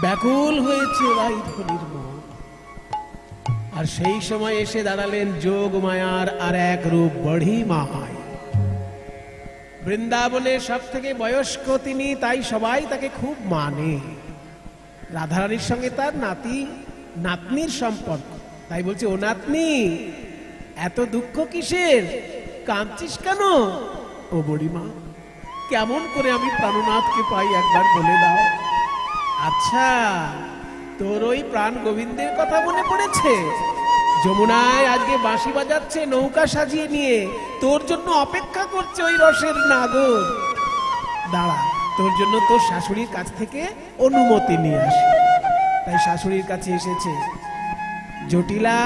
ব্যাকুল হয়েছে রাইধনির মন। আর সেই সময় এসে দাঁড়ালেন যোগ মায়ার আর এক রূপ বড়ি মায়। বৃন্দাবনের সব থেকে বয়স্ক তিনি, তাই সবাই তাকে খুব মানে। রাধারানীর সঙ্গে তার নাতনির সম্পর্ক, তাই বলছে ও নাতনি এত দুঃখ কিসের, কাঁদছিস কেন? ও বুড়িমা, কেমন করে আমি প্রাণনাথকে পাই একবার বলে দাও। আচ্ছা, তোর ওই প্রাণ গোবিন্দের কথা মনে পড়েছে? যমুনায় আজকে বাঁশি বাজাচ্ছে নৌকা সাজিয়ে নিয়ে, তোর জন্য অপেক্ষা করছে ওই রসের নাগর। দাঁড়া, তোর জন্য তোর শাশুড়ির কাছ থেকে অনুমতি নিয়ে আসি। তাই শাশুড়ির কাছে এসেছে। জটিলা,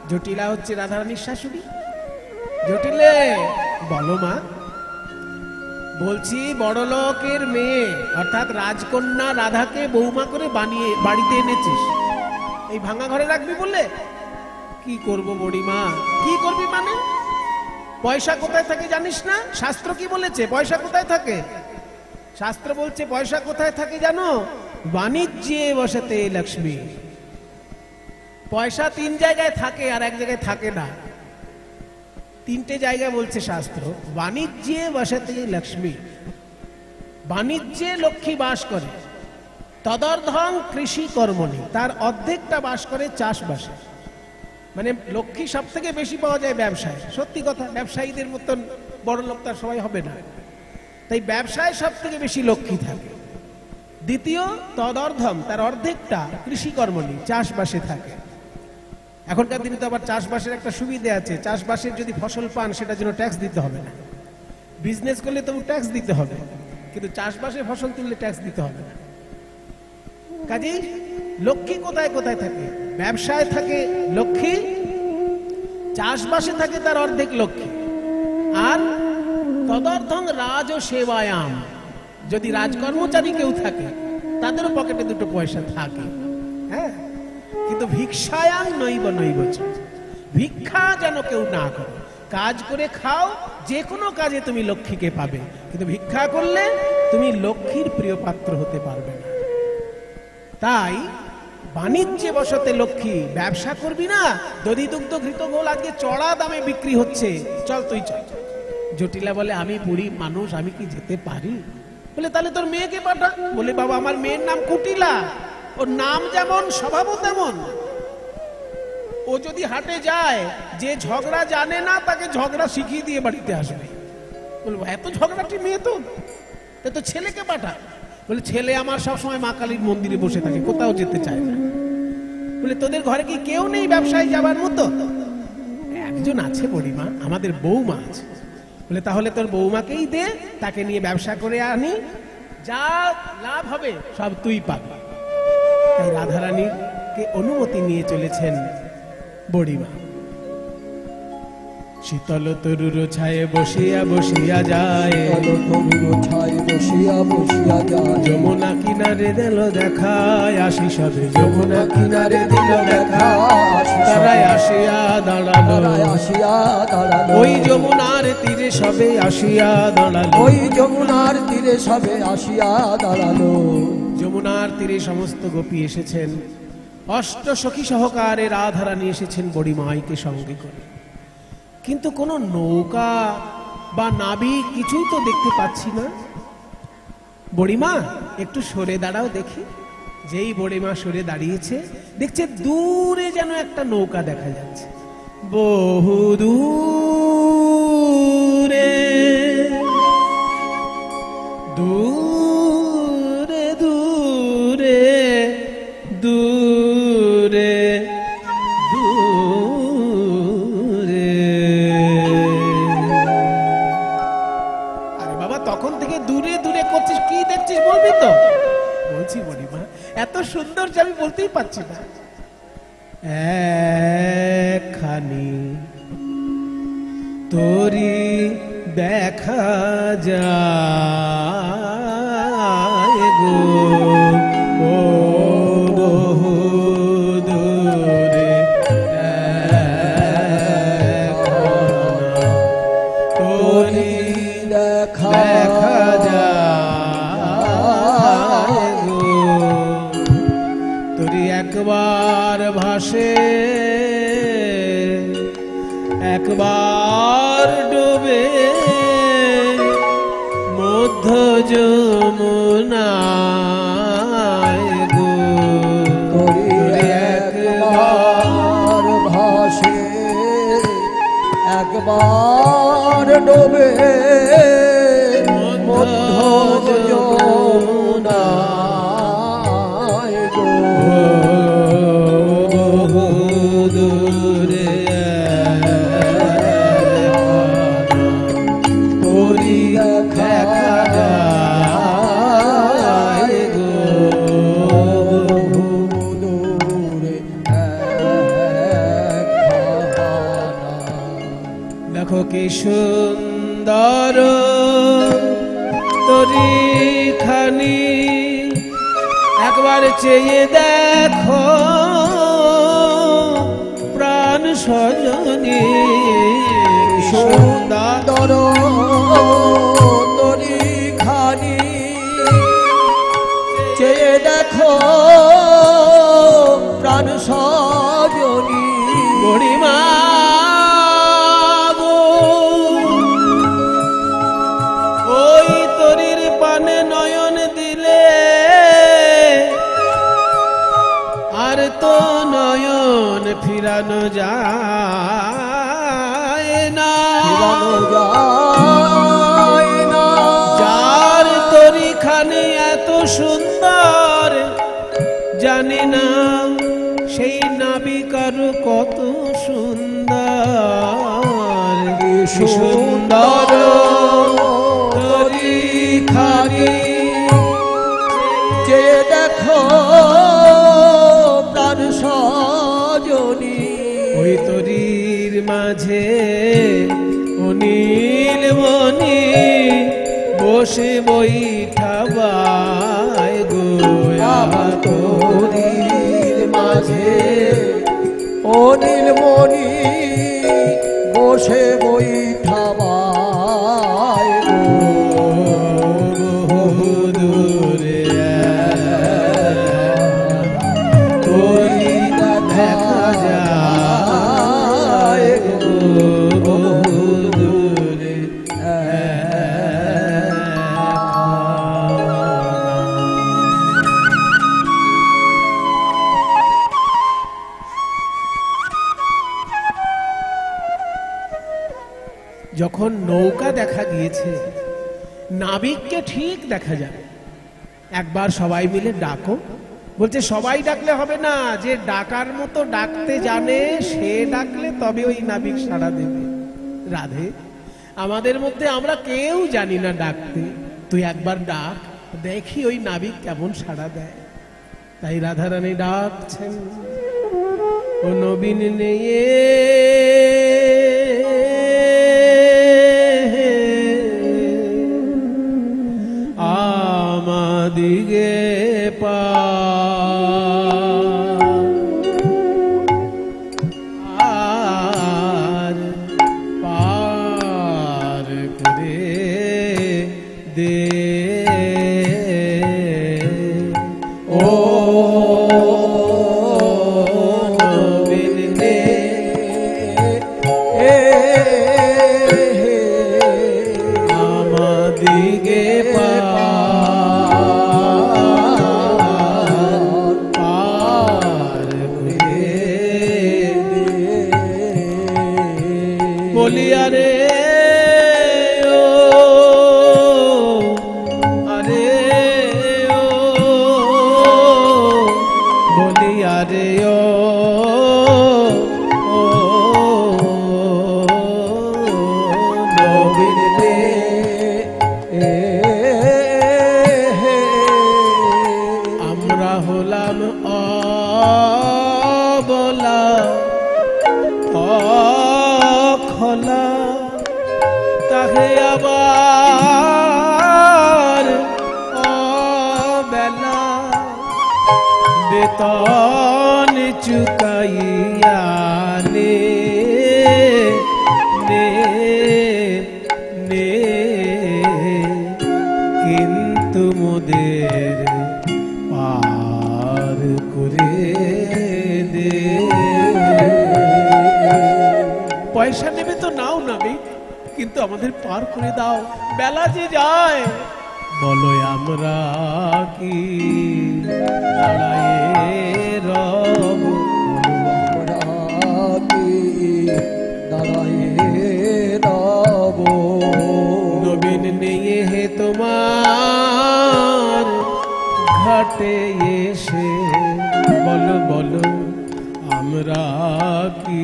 জটিলা হচ্ছে রাধারানীর শাশুড়ি। জটিলে, বলো মা। বলছি বড় লোকের মেয়ে অর্থাৎ রাজকন্যা রাধাকে বৌমা করে বানিয়ে বাড়িতে এনেছিস, এই ভাঙা ঘরে রাখবি বলে? কি করব বুড়িমা? কি করবি মানে? পয়সা কোথায় থাকে জানিস না? শাস্ত্র কি বলেছে পয়সা কোথায় থাকে? শাস্ত্র বলছে পয়সা কোথায় থাকে জানো? বাণিজ্যে বসতে লক্ষ্মী। পয়সা তিন জায়গায় থাকে আর এক জায়গায় থাকে না। তিনটে জায়গা বলছে শাস্ত্র। বাণিজ্যে বসতে লক্ষ্মী, বাণিজ্যে লক্ষ্মী বাস করে। তদর্ধং কৃষি কর্মণি, তার অর্ধেকটা বাস করে চাষবাসে। মানে লক্ষ্মী সব থেকে বেশি পাওয়া যায় ব্যবসায়। সত্যি কথা, ব্যবসায়ীদের মতন বড় লোক তার সবাই হবে না, তাই ব্যবসায় সব থেকে বেশি লক্ষ্মী থাকে। দ্বিতীয় তদর্ধম, তার অর্ধেকটা কৃষি কর্মণি, চাষবাসে থাকে। এখনকার দিনে তো আবার চাষবাসের একটা সুবিধা আছে, চাষবাসের যদি ফসল পান সেটার জন্য ট্যাক্স দিতে হবে না। বিজনেস করলে তবু ট্যাক্স দিতে হবে, কিন্তু চাষবাসে ফসল তুললে ট্যাক্স দিতে হবে না। কাজেই লক্ষ্মী কোথায় কোথায় থাকে? ব্যবসায় থাকে লক্ষ্মী, চাষবাসে থাকে তার অর্ধেক লক্ষ্মী। আর তদর্থং রাজ ও সেবায়াম, যদি রাজকর্মচারী কেউ থাকে তাদেরও পকেটে দুটো পয়সা থাকে। হ্যাঁ, কিন্তু ভিক্ষায়াং নৈব নৈবচ, ভিক্ষা যেন কেউ না করে। কাজ করে খাও, যে কোনো কাজে তুমি লক্ষ্মীকে পাবে, কিন্তু ভিক্ষা করলে তুমি লক্ষ্মীর প্রিয় পাত্র হতে পারবে না। তাই বাণিজ্যে বসতে লক্ষ্মী। ব্যবসা করবি না? দধি দুগ্ধ ঘৃত গোল আজকে চড়া দামে বিক্রি হচ্ছে, চল তুই চল। জটিলা বলে আমি বুড়ি মানুষ, আমি কি যেতে পারি? বলে তাহলে তোর মেয়েকে পাঠা। বলে বাবা আমার মেয়ের নাম কুটিলা, ওর নাম যেমন স্বভাবও তেমন। ও যদি হাটে যায়, যে ঝগড়া জানে না তাকে ঝগড়া শিখিয়ে দিয়ে বাড়িতে আসবে। বলবো এত ঝগড়াটি মেয়ে তো ছেলেকে পাঠা। বলে ছেলে আমার সবসময় মা কালীর মন্দিরে বসে থাকে, কোথাও যেতে চায় না। বলে তোদের ঘরে কি কেউ নেই ব্যবসায় যাবার মতো? একজন আছে বুড়িমা, আমাদের বৌমা আছে। বলে তাহলে তোর বৌমাকেই দে, তাকে নিয়ে ব্যবসা করে আনি, যা লাভ হবে সব তুই পাবি। তাই রাধারানীকে অনুমতি নিয়ে চলেছেন বুড়িমা। শীতল তরুর ছায়ে বসিয়া বসিয়া যায়, যমুনা কিনারে দিল দেখা, আসি সবে যমুনা কিনারে দিল দেখা, তারাই আসিয়া দাঁড়ালো, ওই যমুনার তীরে সবে আসিয়া দাঁড়ালো, ওই যমুনার তীরে সবে আসিয়া দাঁড়ালো। যমুনার তীরে সমস্ত গোপী এসেছেন, অষ্ট সখী সহকারে রাধারানী এসেছেন বুড়িমাইকে সঙ্গে করে। কিন্তু কোনো নৌকা বা নাবিক কিছুই তো দেখতে পাচ্ছি না। বুড়িমা একটু সরে দাঁড়াও দেখি। যেই বুড়িমা সরে দাঁড়িয়েছে, দেখছে দূরে যেন একটা নৌকা দেখা যাচ্ছে, বহু দূরে দূরে দূরে দূরে দূরে। আরে বাবা তখন থেকে দূরে দূরে করছিস, কি দেখছিস বলবি তো? বলছি বুড়িমা এত সুন্দর যে আমি বলতেই পারছি না। একখানি তোরি দেখা যায় গো, ও বহু দূরে তোরি দেখা যায় গো, তোরি একবার ভাসে একবার ডুবে মধ্য যমুনায় গো, তোরি একবার ভাসে একবার ডোবে মধ্য যমুনায় গো, বহু দূরে তোরি দেখা যায় গো, দূরে দেখো কি সুন্দর তোরি খানি, একবার চেয়ে দেখো প্রাণ সজনী, সুন্দর তোরি খানি চেয়ে দেখো প্রাণ সজনী, গরিমা গো, ওই তরির পানে নয়ন দিলে আর তো নয়ন ফিরানো যায় না, ফিরানো যায় না, যার তরি খানি এত সুন্দর জানি না সেই নাবিকার কত সুন্দর, সুন্দর তরি খানি চেয়ে দেখো প্রাণ সজনী, ওই তরির মাঝে অনিল মনি বসে বৈঠাবায় গো, আমার তোরির মাঝে অনিল মনি বসে বৈঠাবায় গো, বহু দূরে তোরি দেখা যায় গো, বহু দূরে যখন নৌকা দেখা গিয়েছে, নাবিককে ঠিক দেখা যাবে, একবার সবাই মিলে ডাকো। বলছে সবাই ডাকলে হবে না, যে ডাকার মতো ডাকতে জানে সে ডাকলে তবে ওই নাবিক সাড়া দেবে। রাধে, আমাদের মধ্যে আমরা কেউ জানি না ডাকতে, তুই একবার ডাক, দেখি ওই নাবিক কেমন সাড়া দেয়। তাই রাধারানী ডাকছেন, ও নবীন নেয়ে আমাদিগে পার পার করে দে, ও নবীন নে আমাদিগে বলিয়া রে ও, আরে ও, বলিয়া রে ও, ও নবীন রে আমরা হল হলাম অবলা অখলা, তাহে আবার অবেলা, বেতন চুকাইয়া নে নে নে, কিন্তু মোদের পার করে দে। পয়সা নেবে তো নাও নাবে, কিন্তু আমাদের পার করে দাও। বেলা যে যায়, বলো আমরা কি দাঁড়ায়ে রব, আমরা কি দাঁড়ায়ে রব। নবীন নেয়ে হে তোমার ঘাটে এসে, বলো বলো আমরা কি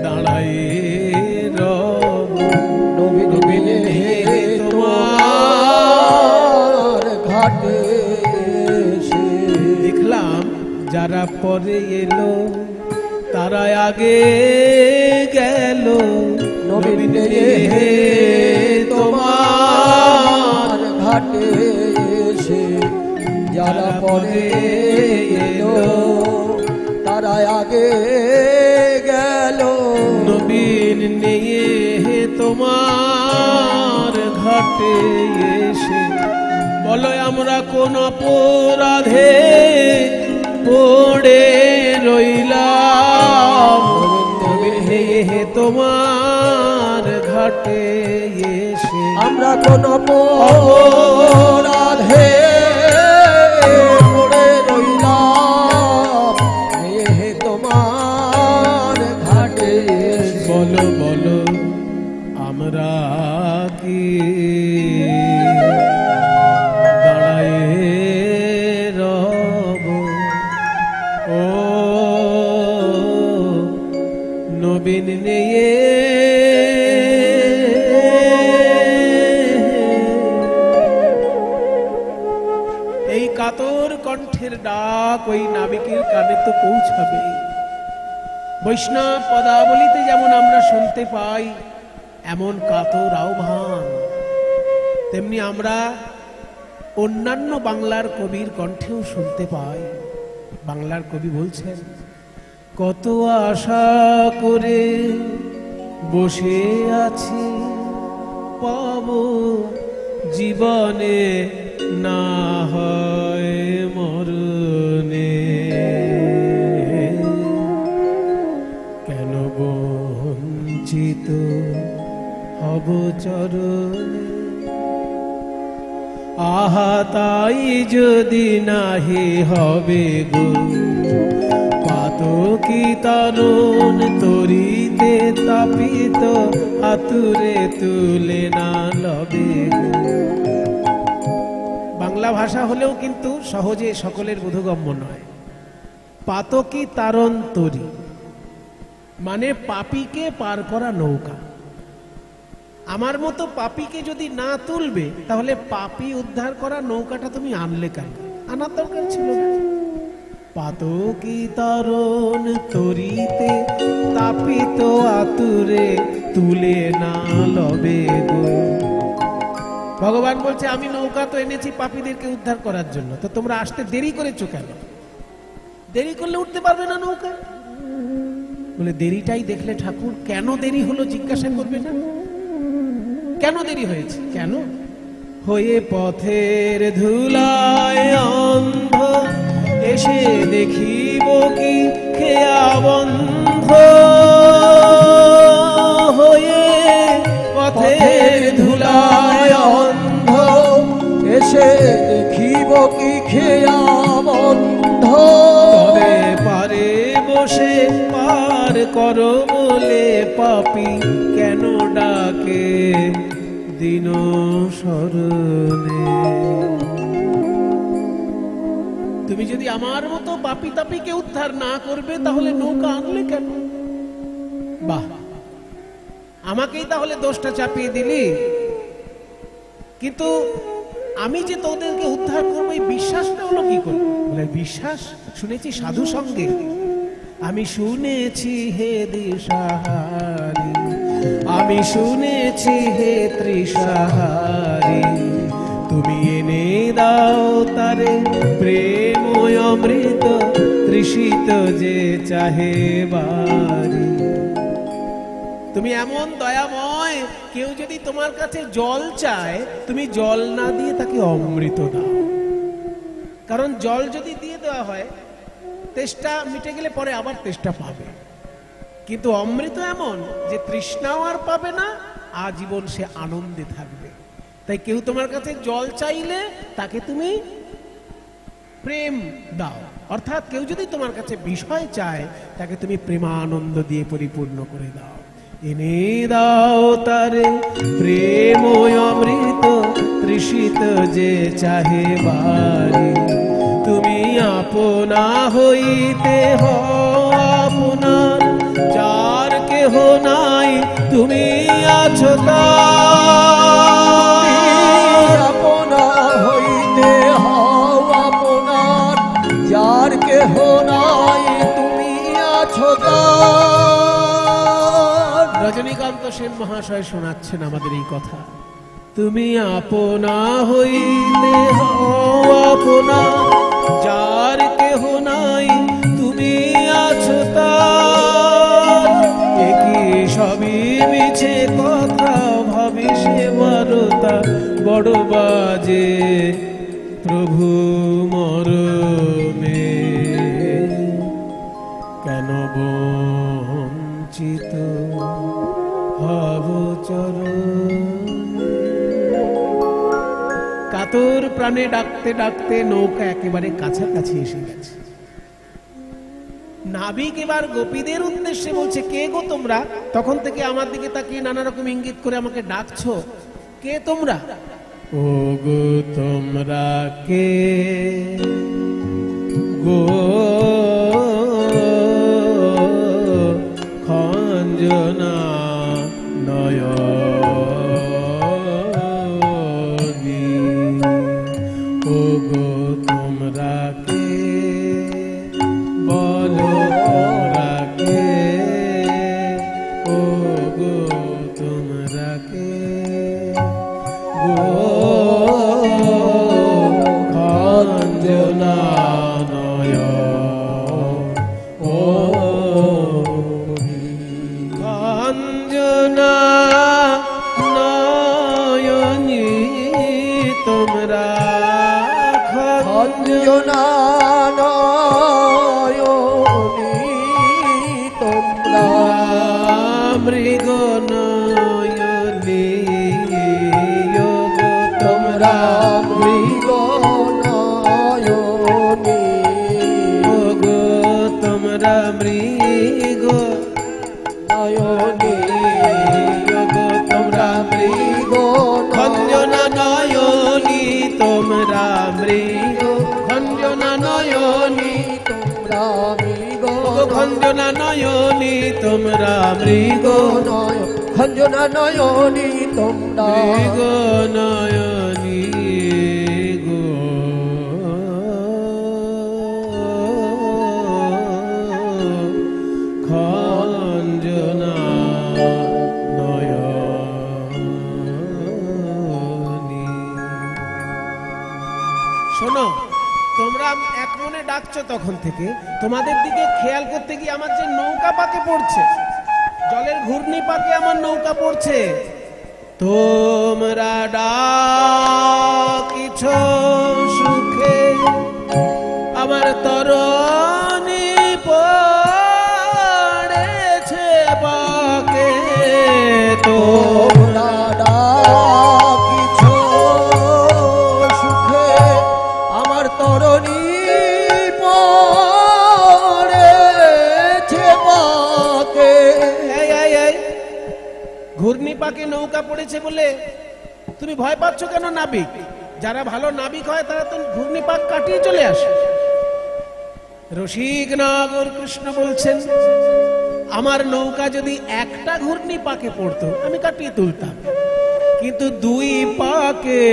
দাঁড়ায়ে রব। নবীন হে তোমার ঘাটে এসে, দেখলাম যারা পরে এলো তারা আগে গেল। নবীন হে তোমার ঘাটে এসে, যারা পরে এলো তারা আগে গেল। নবীন নিয়ে তোমার ঘাটে এসে, বলো আমরা কোন অপরাধে পড়ে রইলাম। নবীন হে তোমার ঘাটে এসে, আমরা কোন অপরাধে পড়ে রইলাম, হে তোমার ঘাটে এসে। বলো বলো আমরা কি দাঁড়ায়ে রব। ও নবীন নিয়ে এই কাতর কণ্ঠের ডাক ওই নাবিকের কানে তো পৌঁছাবে। বৈষ্ণব পদাবলিতে যেমন আমরা শুনতে পাই এমন কাতর আহ্বান, তেমনি আমরা অন্যান্য বাংলার কবির কণ্ঠেও শুনতে পাই। বাংলার কবি বলছেন, কত আশা করে বসে আছি, পাব জীবনে না হয় মরণে, কেন বঞ্চিত হব চরণে। আহা তাই যদি নাহি হবে গো, পাতকি তরুণ তরিতে তাপিত, আতুরে তুলে না লবে গো। বাংলা ভাষা হলেও কিন্তু সহজে সকলের বোধগম্য নয়। পাতকি তারণ তরি মানে পাপীকে পার করা নৌকা। আমার মতো পাপীকে যদি না তুলবে, তাহলে পাপী উদ্ধার করা নৌকাটা তুমি আনলে কেন? আনার দরকার ছিল না। পাতকি তরণ তরিতে তাপিত, আতুরে তুলে না লবে গো। ভগবান বলছে, আমি নৌকা তো এনেছি পাপীদেরকে উদ্ধার করার জন্য, তো তোমরা আসতে দেরি করেছো কেন? দেরি করলে উঠতে পারবে না নৌকা। বলে দেরিটাই দেখলে ঠাকুর, কেন দেরি হলো জিজ্ঞাসা করবে না? কেন দেরি হয়েছে? কেন? হয়ে পথের ধুলায় অন্ধ, এসে দেখিব কি খেয়া বন্ধ। হয়ে পথের ধুলায় অন্ধ, এসে দেখিব কি খেয়া বন্ধ। তবে পারে বসে পার করো বলে পাপী কেন ডাকে দিন স্মরণে। তুমি যদি আমার মতো পাপী তাপীকে উদ্ধার না করবে, তাহলে নৌকা আনলে কেন? বাহ, আমাকেই তাহলে দোষটা চাপিয়ে দিলি। কিন্তু আমি যে তোদেরকে উদ্ধার করবো এই বিশ্বাসটা হলো কি করে? বলে বিশ্বাস শুনেছি সাধু সঙ্গে, আমি শুনেছি হে দিশাহারি, আমি শুনেছি হে তৃষাহারি, তুমি এনে দাও তারে প্রেম অমৃত তৃষিত যে চাহে বারি। তুমি এমন দয়াময়, কেউ যদি তোমার কাছে জল চায় তুমি জল না দিয়ে তাকে অমৃত দাও। কারণ জল যদি দিয়ে দেওয়া হয় তেষ্টা মিটে গেলে পরে আবার তেষ্টা পাবে, কিন্তু অমৃত এমন যে তৃষ্ণাও আর পাবে না, আজীবন সে আনন্দে থাকবে। তাই কেউ তোমার কাছে জল চাইলে তাকে তুমি প্রেম দাও, অর্থাৎ কেউ যদি তোমার কাছে বিষয় চায় তাকে তুমি প্রেমানন্দ দিয়ে পরিপূর্ণ করে দাও। এনে দাও তারে প্রেম অমৃত তৃষিত যে চাহে বারি, তুমি আপনা হইতে হও আপনার, যার কেহ নাই তুমি আছো তার। আপনা হইতে হও আপনার, যার কেহ নাই তুমি আছো তার। রজনীকান্ত সেন মহাশয় শোনাচ্ছেন আমাদের এই কথা। তুমি আপনা হইতে হও আপনার, যার কেহ নাই তুমি আছো তার। একই সবই মিছে কথা ভাবি সে বারতা বড় বাজে প্রভু মরমে, কেন বঞ্চিত হব চরণে। কাতর প্রাণে ডাকতে ডাকতে নৌকা একেবারে কাছাকাছি এসে গেছে। নাবিক এবার গোপীদের উদ্দেশ্যে বলছে, কে গো তোমরা? তখন থেকে আমার দিকে তাকিয়ে নানা রকম ইঙ্গিত করে আমাকে ডাকছো, কে তোমরা? ও গো তোমরা কে গো খঞ্জনা নয়নি, ও গো তোমরা কে বলো তোমরা কে, ও গো তোমরা কে গো খঞ্জনা খঞ্জনা নয়নি তোমরা, মৃগ নয়নি তোমরা মৃগ নয়নি, গো তোমরা মৃগ নয়নি, গো তোমরা মৃগ খঞ্জনা নয়নি, তোমরা মৃগ খঞ্জনা নয়নি, তোমরা মৃগ খঞ্জনা নয়নি, তোমরা মৃগ খঞ্জনা নয়নি, তোমরা মৃগ নয়নি গো। খঞ্জনা নয়নি। শোনো, তোমরা এক মনে ডাকছো তখন থেকে, তোমাদের দিকে খেয়াল করতে গিয়ে আমার যে নৌকা পাকে পড়ছে, জলের ঘূর্ণি পাকে আমার নৌকা পড়ছে। তোমরা ডাকিছ সুখে আমার তরণী পড়েছে পাকে, তোমরা ডাকিছ সুখে আমার তরণী পড়েছে পাকে। ঘূর্ণি পাকে নৌকা পড়েছে বলে তুমি ভয় পাচ্ছ কেন নাবিক? যারা ভালো নাবিক হয় তারা তো ঘূর্ণি পাক কাটিয়ে চলে আসে। রসিক নাগর কৃষ্ণ বলছেন, আমার নৌকা যদি একটা ঘূর্ণি পাকে পড়তো আমি কাটিয়ে তুলতাম, কিন্তু দুই পাকে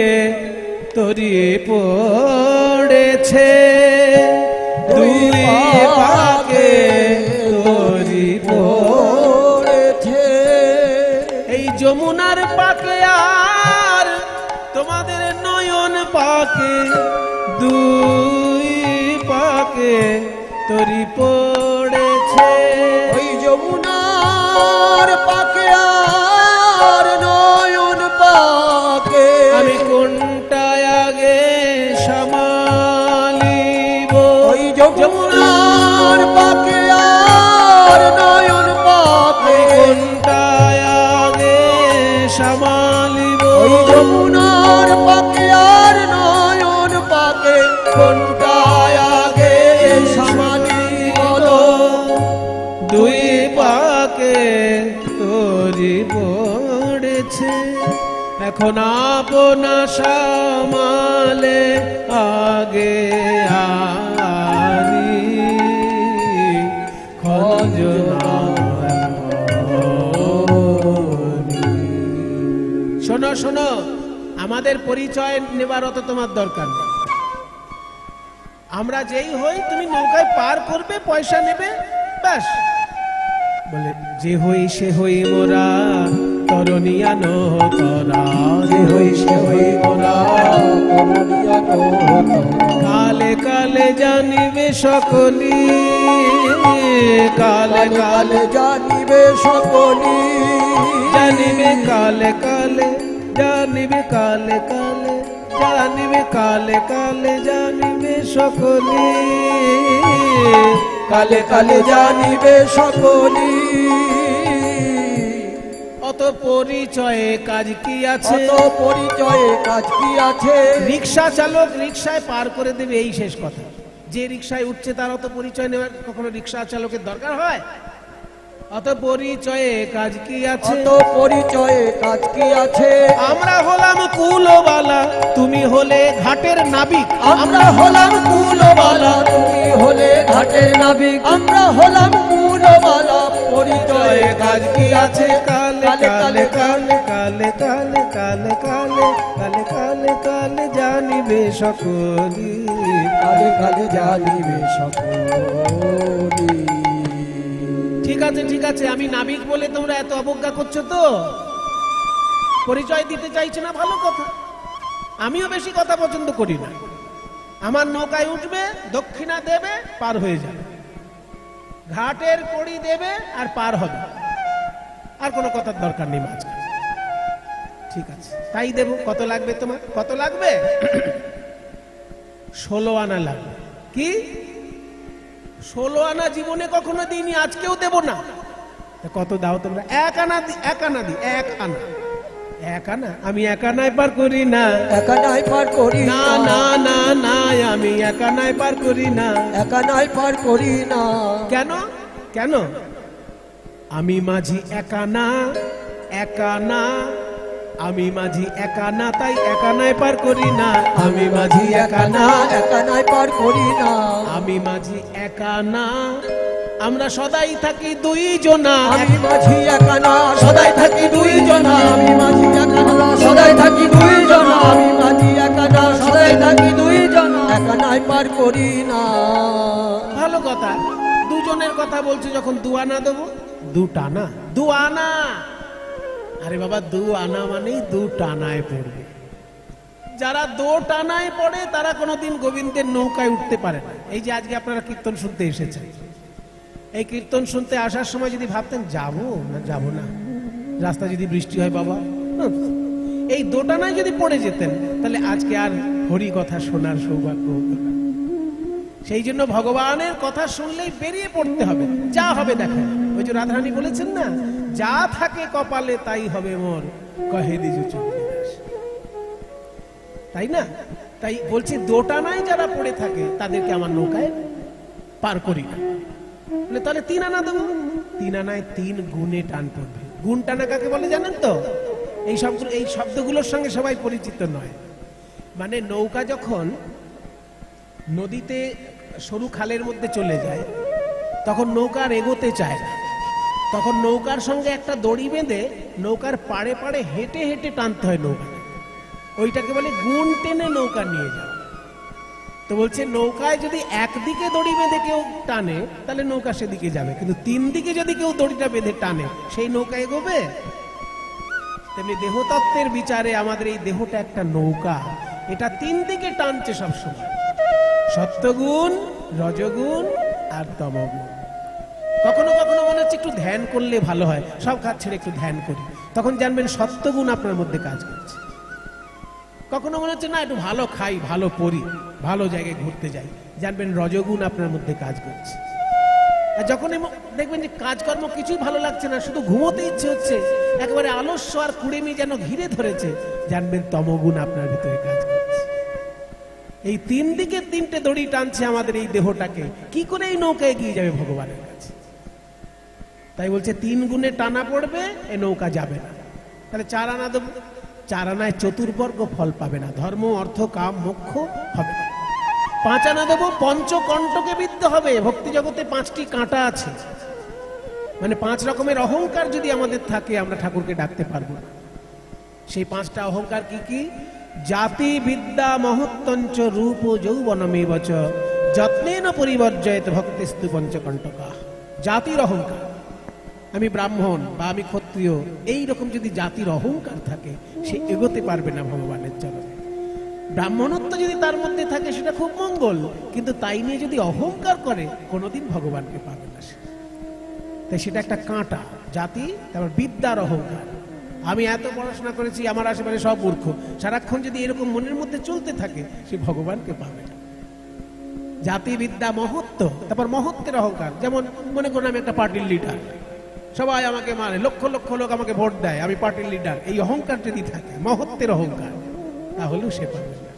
তরি পড়েছে দুই পাকে তরি পড়েছে এই যমুনার পাকে আর তোমাদের নয়ন পাকে দুই পাকে তরি পড়েছে ওই যমুনার পাকে আর নয়ন পাকে আমি কোনটা আগে সামালিব ওই যমুনার পাকে আর নয়ন পাকে কোনটা আগে সামালিব ওই যমুনার পাকে আর নয়ন পাকে কোনটা আগে সামালিব দুই পাকে তরি পড়েছে এখন আপনা সামালে আগে আনি খঞ্জনা শোনো শোনো আমাদের পরিচয় নেবার অত তোমার দরকার নেই আমরা যেই হই তুমি নৌকায় পার করবে পয়সা নেবে ব্যাস বলে যে হই সে হই মোরা তরণিয়া নো তরা যে হই সে হই মোরা কালে কালে জানিবে সকলি কালে কালে জানিবে সকলি জানিবে কালে কালে জানিবে কালে কালে জানিবে কালে কালে জানিবে সকলি কালে কালে জানিবে সকলি অত পরিচয়ে কাজ কি আছে অত পরিচয়ে কাজ কি আছে রিক্সা চালক রিক্সায় পার করে দেবে এই শেষ কথা যে রিক্সায় উঠছে তার অত পরিচয় নেওয়ার কখনো রিক্সা চালকের দরকার হয় অত পরিচয়ে কাজ কি আছে অত পরিচয়ে কাজ কি আছে আমরা হলাম কুলবালা তুমি হলে ঘাটের নাবিক আমরা হলাম কুলবালা তুমি হলে ঘাটের নাবিক আমরা হলাম কুলবালা পরিচয়ে কাজ কি আছে কালে কালে কালে কালে কালে কালে কালে কালে কালে কালে জানিবে সকলি কালে কালে জানিবে সকলি ঠিক আছে আমি নাবিক বলে তোমরা এত অবজ্ঞা করছো তো পরিচয় দিতে চাইছে না ভালো কথা আমিও বেশি কথা পছন্দ করি না আমার নৌকায় উঠবে দক্ষিণা দেবে পার হয়ে যাবে ঘাটের কড়ি দেবে আর পার হবে আর কোনো কথার দরকার নেই মাঝখানে ঠিক আছে তাই দেব কত লাগবে তোমার কত লাগবে 16 আনা লাগবে কি 16 আনা জীবনে কখনো দিইনি আজকেও দেব না কত দাও তোমরা 1 আনা দি 1 আনা দি 1 আনা 1 আনা আমি 1 আনায় পার করি না একা নাই পার করি না না না না আমি 1 আনায় পার করি না একা নাই পার করি না কেন কেন আমি মাঝি 1 আনা 1 আনা আমি মাঝি 1 আনা তাই 1 আনায় পার করি না আমি মাঝি 1 আনা একা নাই পার করি না আমি মাঝি 1 আনা আমরা সদাই থাকি 2 জনা আমি মাঝি একা না সদাই থাকি 2 জনা আমি মাঝি একা না সদাই থাকি 2 জনা আমি মাঝি একা না সদাই থাকি 2 জনা একা নাই পার করি না ভালো কথা দুজনের কথা বলছি যখন 2 আনা দেবো 2 টানা 2 আনা আরে বাবা 2 আনা মানেই 2 টানায় পড়বে যারা 2 টানায় পড়ে তারা কোনোদিন গোবিন্দের নৌকায় উঠতে পারে না এই যে আজকে আপনারা কীর্তন শুনতে এসেছেন এই কীর্তন শুনতে আসার সময় যদি ভাবতেন যাবো না যাবো না রাস্তা যদি বৃষ্টি হয় বাবা এই 2 টানায় যদি পড়ে যেতেন তাহলে আজকে আর হরি কথা শোনার সৌভাগ্য হতো না সেই জন্য ভগবানের কথা শুনলেই বেরিয়ে পড়তে হবে যা হবে দেখা ওই যে রাধারানী বলেছেন না যা থাকে কপালে তাই হবে মোর কহে দিজু চন্দ্রদাস তাই না তাই বলছি 2 টানায় যারা পড়ে থাকে তাদেরকে আমার নৌকায় পার করি না বলে তাহলে 3 আনা দেবো 3 আনায় 3 গুণে টান পড়বে গুণ টানা কাকে বলে জানেন তো এই শব্দগুলোর সঙ্গে সবাই পরিচিত নয় মানে নৌকা যখন নদীতে সরু খালের মধ্যে চলে যায় তখন নৌকা আর এগোতে চায় না তখন নৌকার সঙ্গে একটা দড়ি বেঁধে নৌকার পাড়ে পাড়ে হেঁটে হেঁটে টানতে হয় নৌকা ওইটাকে বলে গুণ টেনে নৌকা নিয়ে যাওয়া। তো বলছে নৌকায় যদি একদিকে দড়ি বেঁধে কেউ টানে তাহলে নৌকা সেদিকে যাবে, কিন্তু তিন দিকে যদি কেউ দড়িটা বেঁধে টানে সেই নৌকা এগোবে। তেমনি দেহতত্ত্বের বিচারে আমাদের এই দেহটা একটা নৌকা, এটা তিন দিকে টানছে সবসময়, সত্যগুণ, রজগুণ আর তমগুণ। কখনো কখনো মনে হচ্ছে একটু ধ্যান করলে ভালো হয়, সব কাজ ছেড়ে একটু ধ্যান করি, তখন জানবেন সত্যগুণ আপনার মধ্যে কাজ করছে। কখনো মনে হচ্ছে না একটু ভালো খাই, ভালো পড়ি, ভালো জায়গায় ঘুরতে যাই, জানবেন রজগুণ আপনার মধ্যে কাজ করছে। আর যখন দেখবেন যে কাজকর্ম কিছুই ভালো লাগছে না, শুধু ঘুমোতে ইচ্ছে হচ্ছে, একেবারে আলস্য আর কুড়েমি যেন ঘিরে ধরেছে, জানবেন তমগুণ আপনার ভিতরে কাজ করছে। এই তিন দিকে তিনটে দড়ি টানছে আমাদের এই দেহটাকে, কি করে এই নৌকা এগিয়ে যাবে ভগবানের কাছে। তাই বলছে তিন গুণে টানা পড়বে, এ নৌকা যাবে না। তাহলে 4 আনা দেব, 4 আনায় চতুর্বর্গ ফল পাবে না, ধর্ম অর্থ কাম মোক্ষ হবে না। 5 আনা দেব, পঞ্চকণ্টকে বিদ্ধ হবে। ভক্তি জগতে 5টি কাঁটা আছে, মানে 5 রকমের অহংকার যদি আমাদের থাকে আমরা ঠাকুরকে ডাকতে পারবো না। সেই 5টা অহংকার কি কি? জাতি বিদ্যা মহত্তঞ্চ রূপ যৌবনমেবচ যত্নেন পরিবর্জয়ত ভক্তিস্তু পঞ্চকণ্টকা। জাতির অহংকার, আমি ব্রাহ্মণ বা আমি ক্ষত্রিয়, এই রকম যদি জাতির অহংকার থাকে সে এগোতে পারবে না ভগবানের চরণে। ব্রাহ্মণত্ব যদি তার মধ্যে থাকে সেটা খুব মঙ্গল, কিন্তু তাই নিয়ে যদি অহংকার করে কোনোদিন ভগবানকে পাবে না সে। তাই সেটা একটা কাঁটা, জাতি। তারপর বিদ্যার অহংকার, আমি এত পড়াশোনা করেছি, আমার আশেপাশে সব মূর্খ, সারাক্ষণ যদি এরকম মনের মধ্যে চলতে থাকে সে ভগবানকে পাবে না। জাতি বিদ্যা মহত্ব, তারপর মহত্বের অহংকার, যেমন মনে করুন আমি একটা পার্টির লিডার, সবাই আমাকে মানে, লক্ষ লক্ষ লোক আমাকে ভোট দেয়, আমি পার্টির লিডার, এই অহংকার যদি থাকে, মহত্বের অহংকার, তাহলেও সে পাবে না।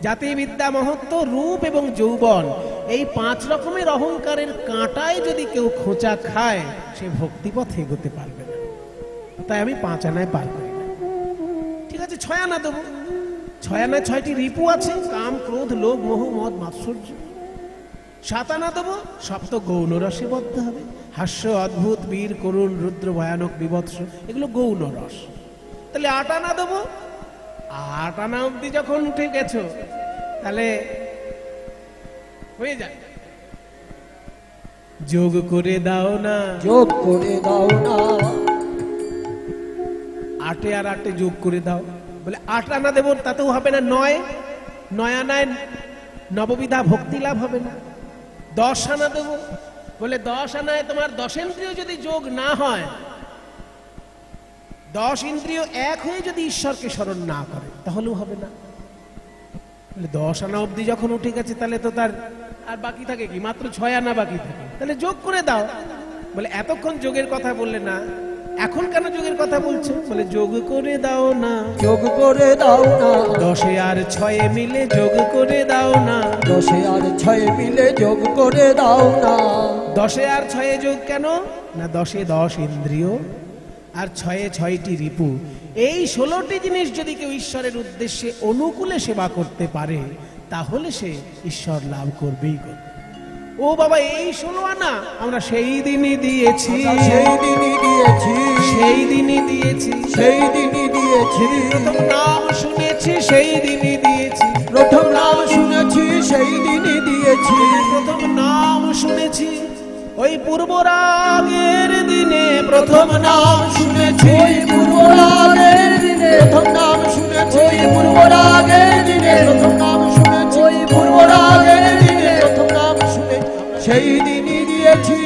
জাতি বিদ্যা মহত্ব রূপ এবং যৌবন, এই 5 রকমের অহংকারের কাঁটায় যদি কেউ খোঁচা খায় সে ভক্তিপথে এগোতে পারবে না। তাই আমি 5 আনায় পার করি না। ঠিক আছে, 6 আনা দেবো। 6 আনায় 6টি রিপু আছে, কাম ক্রোধ লোভ মোহ মদ মাৎসর্য। 7 আনা দেবো, সপ্ত গৌণ রসে বদ্ধ হবে, হাস্য অদ্ভুত বীর করুণ রুদ্র ভয়ানক বিভৎস, এগুলো গৌণ রস। তাহলে 8 আনা দেবো। 8 আনা অব্দি যখন উঠে গেছো তাহলে হয়ে যায়। যোগ করে দাও না, যোগ করে দাও না, 8 আর 8 যোগ করে দাও। বলে 8 আনা দেবো, তাতেও হবে না। 9 আনায় নববিধা ভক্তি লাভ হবে না। 10 আনা দেবো, বলে 10 আনায় তোমার 10 ইন্দ্রিয় যদি যোগ না হয়, 10 ইন্দ্রিয় এক হয়ে যদি ঈশ্বরকে স্মরণ না করে তাহলেও হবে না। 10 আনা অব্দি যখন উঠে গেছে তাহলে তো তার আর বাকি থাকে কি, মাত্র 6 আনা বাকি থাকে। তাহলে যোগ করে দাও। বলে এতক্ষণ যোগের কথা বললে না, এখন কেন যোগের কথা বলছো? বলে যোগ করে দাও না, যোগ করে দাও না, 10 আর 6 মিলে যোগ করে দাও না, 10 আর 6 মিলে যোগ করে দাও না। 10 আর 6 যোগ কেন না? 10 10 ইন্দ্রিয় আর 6 6টি রিপু, এই 16টি জিনিস যদি কেউ ঈশ্বরের উদ্দেশ্যে অনুকূলে সেবা করতে পারে তাহলে সে ঈশ্বর লাভ করবেই করবে। ও বাবা, এই 16 আনা আমরা সেই দিনই দিয়েছি, সেই দিনই দিয়েছি, সেই দিনই দিয়েছি, সেই দিনই দিয়েছি। প্রথম নাম শুনেছি সেই দিনই দিয়েছি, প্রথম নাম শুনেছি সেই দিনই দিয়েছি, প্রথম নাম শুনেছি ওই পূর্বরাগের দিনে, প্রথম নাম শুনেছি ওই পূর্বরাগের দিনে, প্রথম নাম শুনেছি ওই পূর্বরাগের দিনে, প্রথম নাম শুনেছি ওই পূর্বরাগের দিনে, প্রথম নাম শুনে সেই দিনই দিয়েছি,